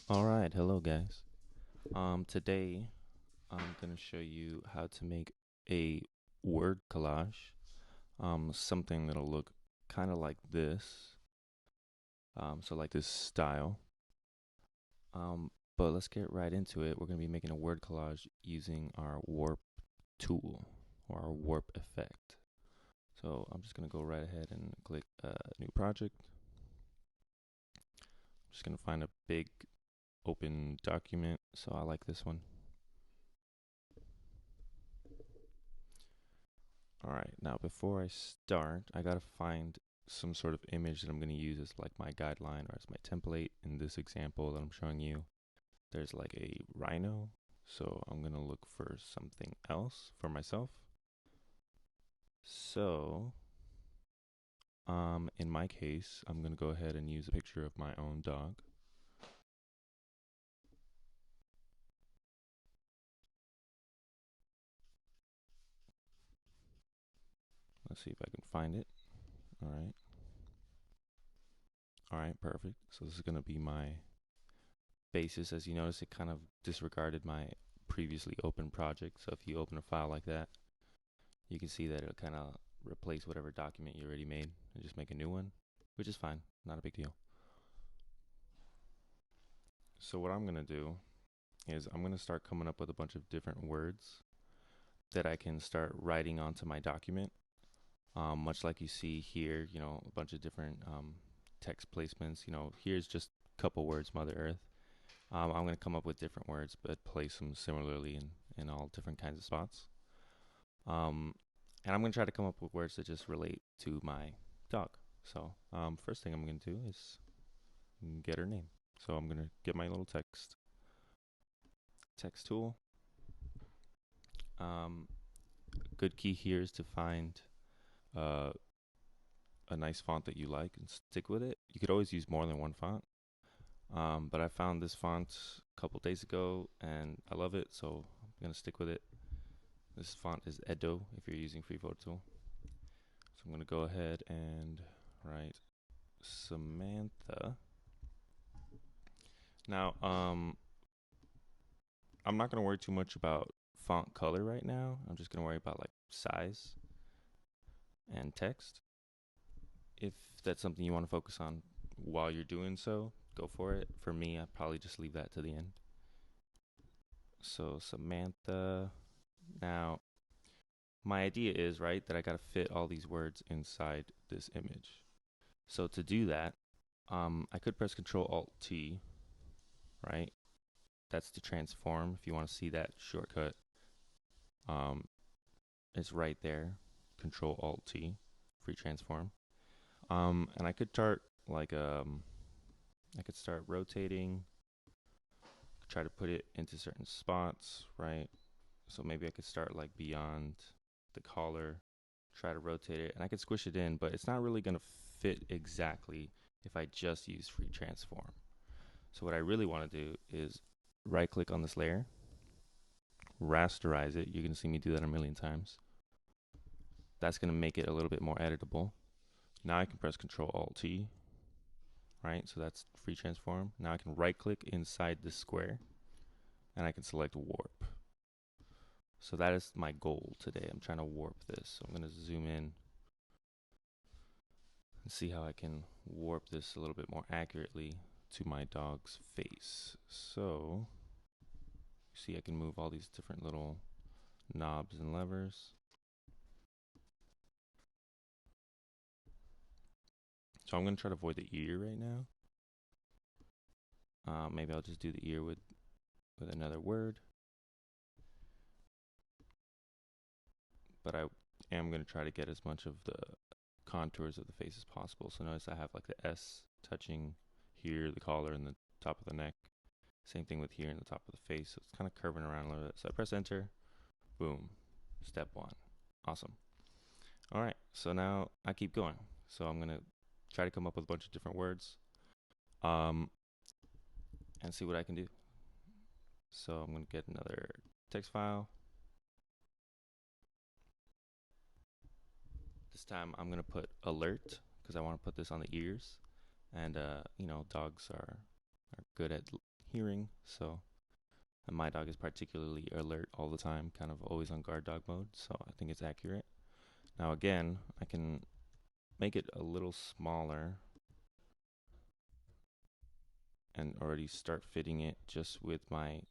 All right, hello guys. Today I'm gonna show you how to make a word collage. Something that'll look kind of like this. So like this style. But let's get right into it. We're gonna be making a word collage using our warp tool or our warp effect. So I'm just gonna go right ahead and click new project. I'm just gonna find a big open document. So I like this one. All right, now before I start, I gotta find some sort of image that I'm gonna use as like my guideline or as my template. In this example that I'm showing you, there's like a rhino, so I'm gonna look for something else for myself. So, in my case, I'm gonna go ahead and use a picture of my own dog. Let's see if I can find it. All right. All right, perfect. So this is gonna be my basis. As you notice, it kind of disregarded my previously open project. So if you open a file like that, you can see that it'll kind of replace whatever document you already made and just make a new one, which is fine, not a big deal. So what I'm gonna do is I'm gonna start coming up with a bunch of different words that I can start writing onto my document. Much like you see here, a bunch of different text placements. Here's just a couple words, Mother Earth. I'm gonna come up with different words, but place them similarly in all different kinds of spots. Um, and I'm gonna try to come up with words that just relate to my dog. So first thing I'm gonna do is get her name. So I'm gonna get my little text tool. Um, good key here is to find uh, a nice font that you like and stick with it. You could always use more than one font. But I found this font a couple days ago and I love it, so I'm gonna stick with it. This font is Edo if you're using Free Photo Tool. So I'm gonna go ahead and write Samantha. Now, I'm not gonna worry too much about font color right now. I'm just gonna worry about like size and text. If that's something you want to focus on while you're doing so, go for it. For me, I'd probably just leave that to the end. So Samantha. Now, my idea is, right, that I gotta fit all these words inside this image. So to do that, I could press Control Alt T, right? That's to transform. If you want to see that shortcut, um, it's right there. Control Alt T, free transform. And I could start like I could start rotating, try to put it into certain spots, right? So maybe I could start like beyond the collar, try to rotate it, and I could squish it in, but it's not really gonna fit exactly if I just use free transform. So what I really want to do is right click on this layer, rasterize it. You're gonna see me do that a million times. That's gonna make it a little bit more editable. Now I can press Control Alt T, right? So that's free transform. Now I can right click inside the square and I can select warp. So that is my goal today. I'm trying to warp this. So I'm going to zoom in and see how I can warp this a little bit more accurately to my dog's face. So you see I can move all these different little knobs and levers. So I'm going to try to avoid the ear right now. Maybe I'll just do the ear with another word. But I am going to try to get as much of the contours of the face as possible. So notice I have like the S touching here, the collar, and the top of the neck. Same thing with here in the top of the face. So it's kind of curving around a little bit. So I press enter. Boom. Step one. Awesome. All right. So now I keep going. So I'm going to try to come up with a bunch of different words and see what I can do. So I'm going to get another text file. This time I'm going to put alert because I want to put this on the ears. And, dogs are good at hearing. So, and my dog is particularly alert all the time, kind of always on guard dog mode. So I think it's accurate. Now again, I can make it a little smaller and already start fitting it just with my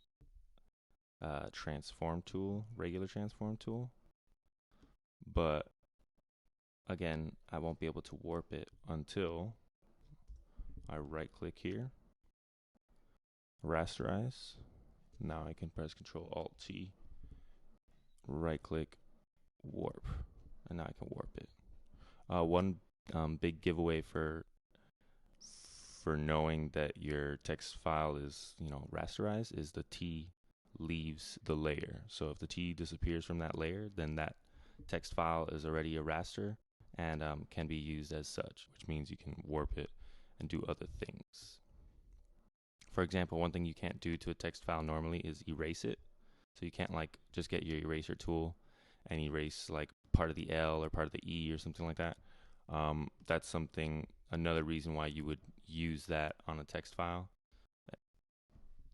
transform tool, regular transform tool. But again, I won't be able to warp it until I right click here, rasterize. Now I can press Control Alt T, right click, warp, and now I can warp it. One big giveaway for knowing that your text file is, rasterized is the T leaves the layer. So if the T disappears from that layer, then that text file is already a raster and can be used as such, which means you can warp it and do other things. For example, one thing you can't do to a text file normally is erase it. So you can't like just get your eraser tool and erase like part of the L or part of the E or something like that. That's another reason why you would use that on a text file.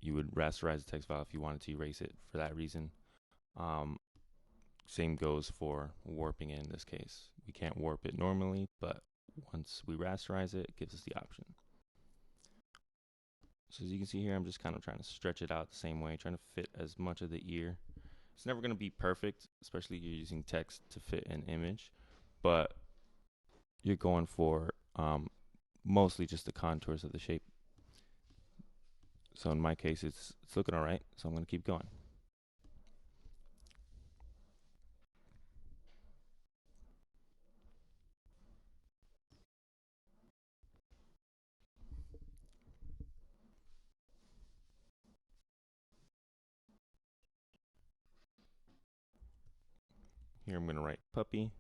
You would rasterize the text file if you wanted to erase it for that reason. Same goes for warping it in this case. We can't warp it normally, but once we rasterize it, it gives us the option. So as you can see here, I'm just kind of trying to stretch it out the same way, trying to fit as much of the ear. It's never going to be perfect, especially if you're using text to fit an image, but you're going for mostly just the contours of the shape. So in my case, it's looking all right, so I'm going to keep going. Here I'm going to write puppy.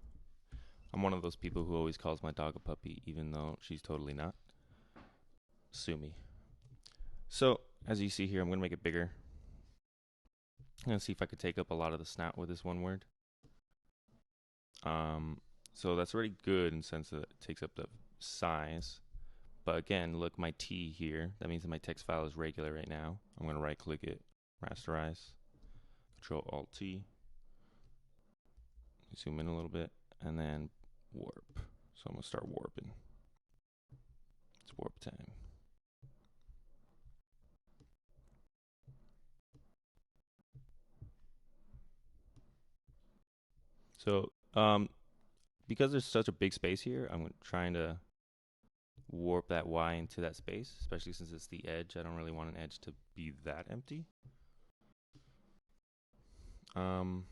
I'm one of those people who always calls my dog a puppy, even though she's totally not. Sue me. So as you see here, I'm going to make it bigger. I'm going to see if I could take up a lot of the snout with this one word. So that's already good in the sense that it takes up the size. But again, look, my T here, that means that my text file is regular right now. I'm going to right click it, rasterize, Control Alt T, zoom in a little bit, and then warp. So I'm going to start warping. It's warp time. So because there's such a big space here, I'm trying to warp that Y into that space, especially since it's the edge. I don't really want an edge to be that empty. I'm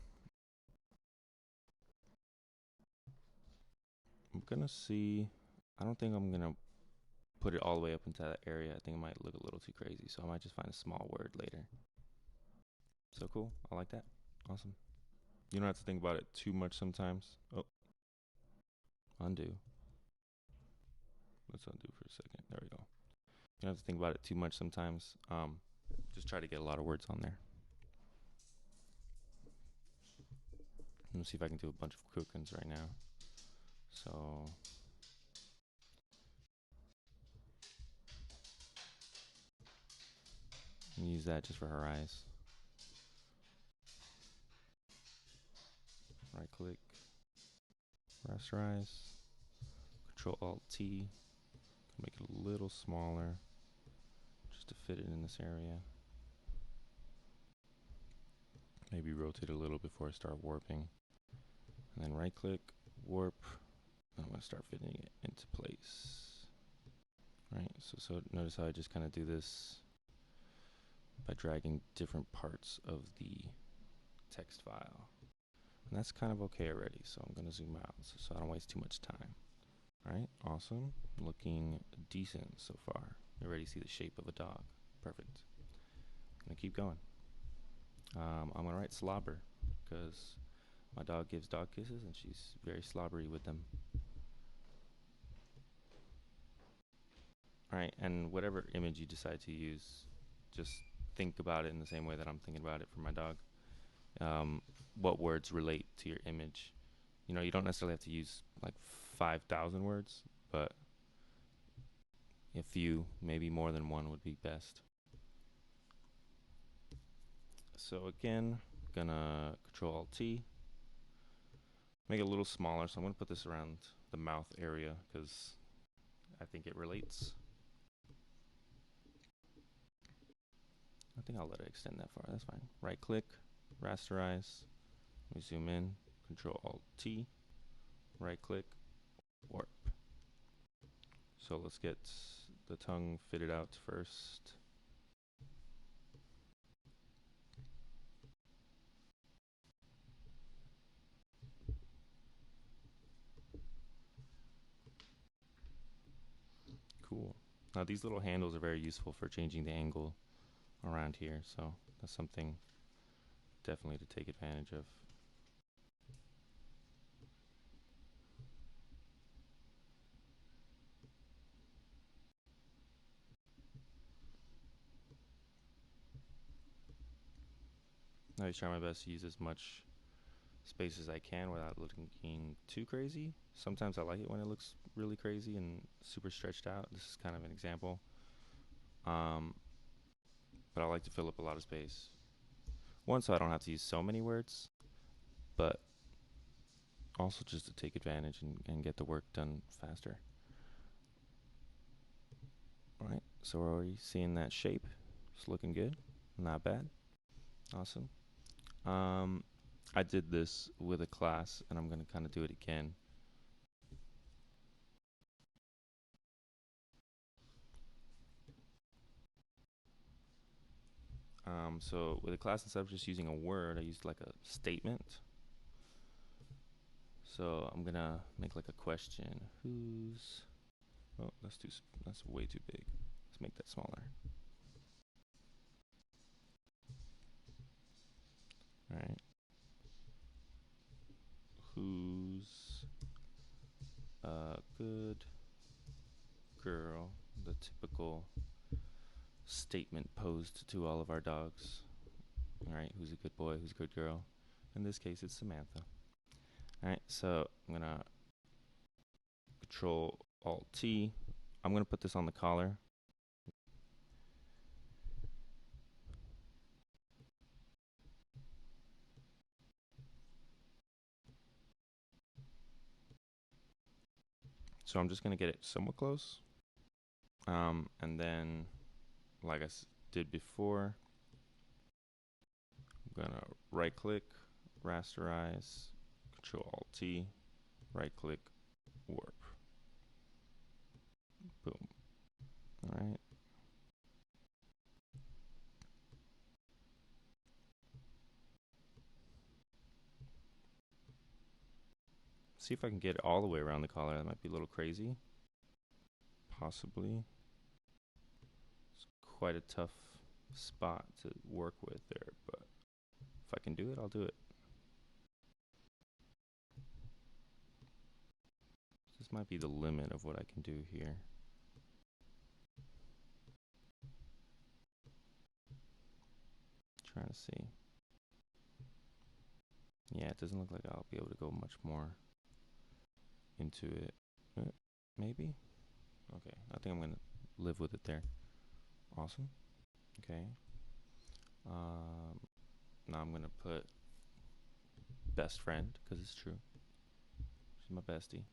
gonna see. I don't think I'm gonna put it all the way up into that area. I think it might look a little too crazy, so I might just find a small word later. So cool. I like that. Awesome. You don't have to think about it too much sometimes. Oh, undo. Let's undo for a second. There we go. You don't have to think about it too much sometimes. Just try to get a lot of words on there. Let me see if I can do a bunch of quick ones right now. So use that just for her eyes. Right click, rasterize, Control Alt T, make it a little smaller just to fit it in this area. Maybe rotate a little before I start warping. And then right click, warp, and I'm going to start fitting it into place. Right, so notice how I just kind of do this by dragging different parts of the text file. And that's kind of okay already, so I'm going to zoom out so I don't waste too much time. All right, awesome. Looking decent so far. You already see the shape of a dog. Perfect. I'm going to keep going. I'm going to write slobber because my dog gives dog kisses and she's very slobbery with them. All right, and whatever image you decide to use, just think about it in the same way that I'm thinking about it for my dog. What words relate to your image? You know, you don't necessarily have to use like 5,000 words, but a few, maybe more than one would be best. So again, gonna Control Alt T, make it a little smaller. So I'm gonna put this around the mouth area because I think it relates. I think I'll let it extend that far. That's fine. Right click, rasterize. Let me zoom in. Control Alt T, right click, warp. So let's get the tongue fitted out first. Cool. Now these little handles are very useful for changing the angle around here, so that's something definitely to take advantage of. I always try my best to use as much space as I can without looking too crazy. Sometimes I like it when it looks really crazy and super stretched out. This is kind of an example. But I like to fill up a lot of space. One, so I don't have to use so many words, but also just to take advantage and get the work done faster. All right, so we're already seeing that shape. It's looking good, not bad. Awesome. I did this with a class, and I'm gonna kind of do it again. So with a class, instead of just using a word, I used like a statement. So I'm gonna make like a question. Who's? Oh, that's way too big. Let's make that smaller. All right. Who's a good girl? The typical statement posed to all of our dogs. All right, who's a good boy? Who's a good girl? In this case, it's Samantha. All right, so I'm gonna Control Alt T. I'm gonna put this on the collar. So I'm just gonna get it somewhat close. And then, like I did before, I'm gonna right click, rasterize, Control Alt T, right click, warp. Boom. All right. See if I can get it all the way around the collar. That might be a little crazy. Possibly. It's quite a tough spot to work with there, but if I can do it, I'll do it. This might be the limit of what I can do here. Trying to see. Yeah, it doesn't look like I'll be able to go much more into it. Maybe? Okay, I think I'm gonna live with it there. Awesome. Okay. Now I'm gonna put best friend, because it's true. She's my bestie.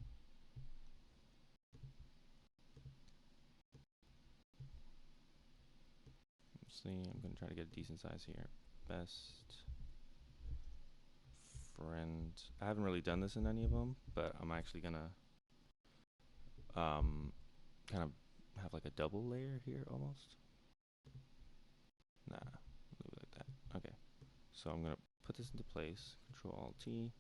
Let's see, I'm gonna try to get a decent size here. Best friend. I haven't really done this in any of them, but I'm actually gonna kind of have like a double layer here almost. Nah, leave it like that. Okay, so I'm gonna put this into place. Control Alt T.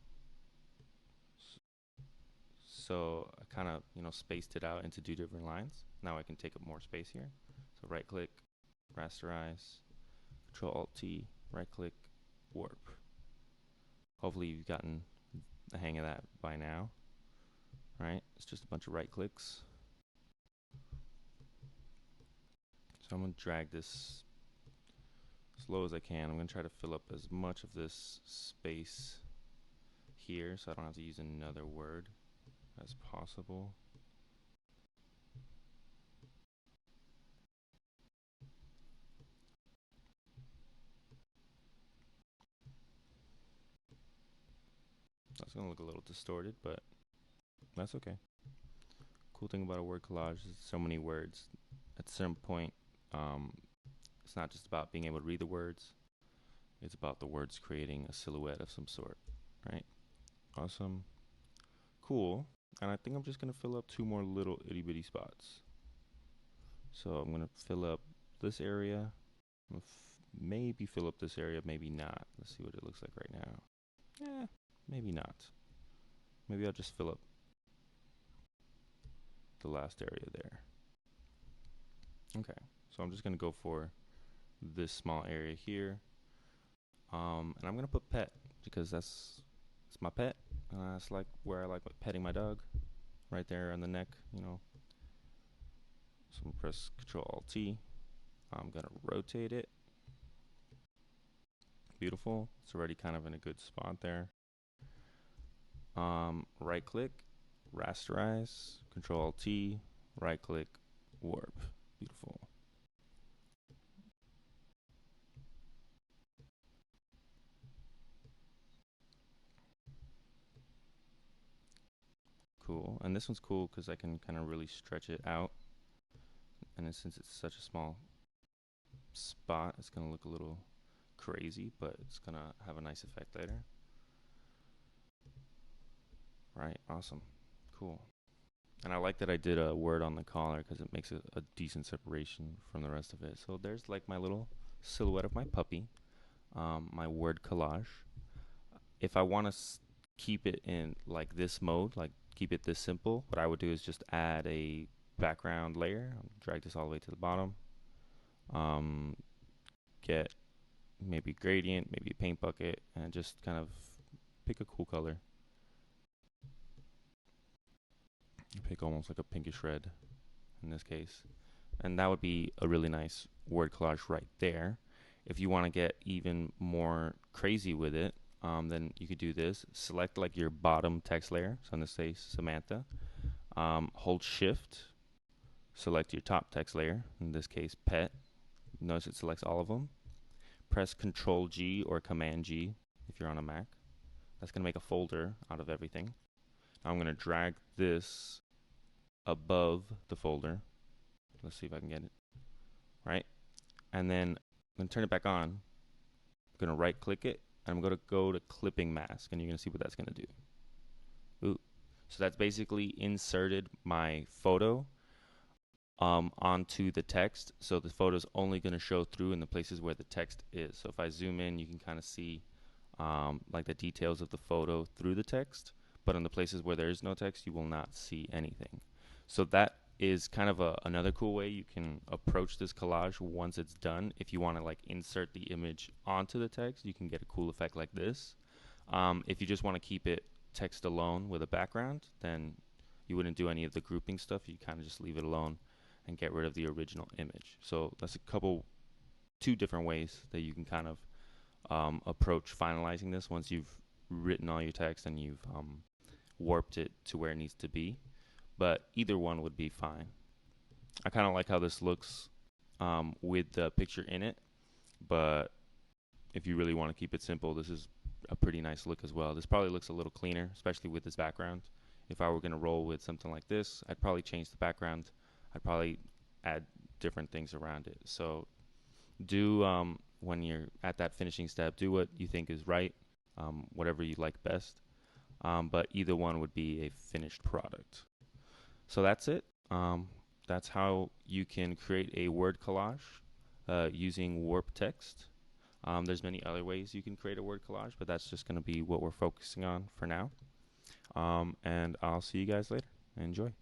So I kind of spaced it out into two different lines. Now I can take up more space here. So right click, rasterize, Control Alt T, right click, warp. Hopefully you've gotten the hang of that by now. Right? It's just a bunch of right clicks. So I'm going to drag this as low as I can. I'm going to try to fill up as much of this space here so I don't have to use another word as possible. That's gonna look a little distorted, but that's okay. Cool thing about a word collage is so many words. At some point, um, it's not just about being able to read the words. It's about the words creating a silhouette of some sort, right? Awesome. Cool. And I think I'm just gonna fill up 2 more little itty bitty spots. So I'm gonna fill up this area. Maybe fill up this area, maybe not. Let's see what it looks like right now. Maybe not. Maybe I'll just fill up the last area there. Okay, so I'm just gonna go for this small area here. And I'm gonna put pet because it's my pet. It's like where I like petting my dog, right there on the neck, you know. So I'm gonna press Control Alt T. I'm gonna rotate it. Beautiful. It's already kind of in a good spot there. Right click, rasterize, Control Alt T, right click, warp. Beautiful. Cool. And this one's cool because I can kind of really stretch it out. And since it's such a small spot, it's going to look a little crazy, but it's going to have a nice effect later. Right, awesome. Cool. And I like that I did a word on the collar because it makes a decent separation from the rest of it. So there's like my little silhouette of my puppy, my word collage. If I want to keep it in like this mode, like keep it this simple, what I would do is just add a background layer. Drag this all the way to the bottom. Get maybe gradient, maybe a paint bucket, and just kind of pick a cool color. Pick almost like a pinkish red in this case. And that would be a really nice word collage right there. If you want to get even more crazy with it, then you could do this. Select like your bottom text layer. So in this case, Samantha. Hold Shift. Select your top text layer. In this case, Pet. Notice it selects all of them. Press Control G or Command G if you're on a Mac. That's going to make a folder out of everything. Now I'm going to drag this above the folder. Let's see if I can get it. Right? And then I'm going to turn it back on. I'm going to right click it. And I'm going to go to Clipping Mask. And you're going to see what that's going to do. Ooh. So that's basically inserted my photo onto the text. So the photo is only going to show through in the places where the text is. So if I zoom in, you can kind of see like the details of the photo through the text. But in the places where there is no text, you will not see anything. So that is kind of another cool way you can approach this collage once it's done. If you want to like insert the image onto the text, you can get a cool effect like this. If you just want to keep it text alone with a background, then you wouldn't do any of the grouping stuff. You kind of just leave it alone and get rid of the original image. So that's two different ways that you can kind of approach finalizing this once you've written all your text and you've warped it to where it needs to be. But either one would be fine. I kind of like how this looks with the picture in it, but if you really want to keep it simple, this is a pretty nice look as well. This probably looks a little cleaner, especially with this background. If I were going to roll with something like this, I'd probably change the background. I'd probably add different things around it. So do, when you're at that finishing step, do what you think is right, whatever you like best. But either one would be a finished product. So that's it. That's how you can create a word collage using warp text. There's many other ways you can create a word collage, but that's just going to be what we're focusing on for now. And I'll see you guys later. Enjoy.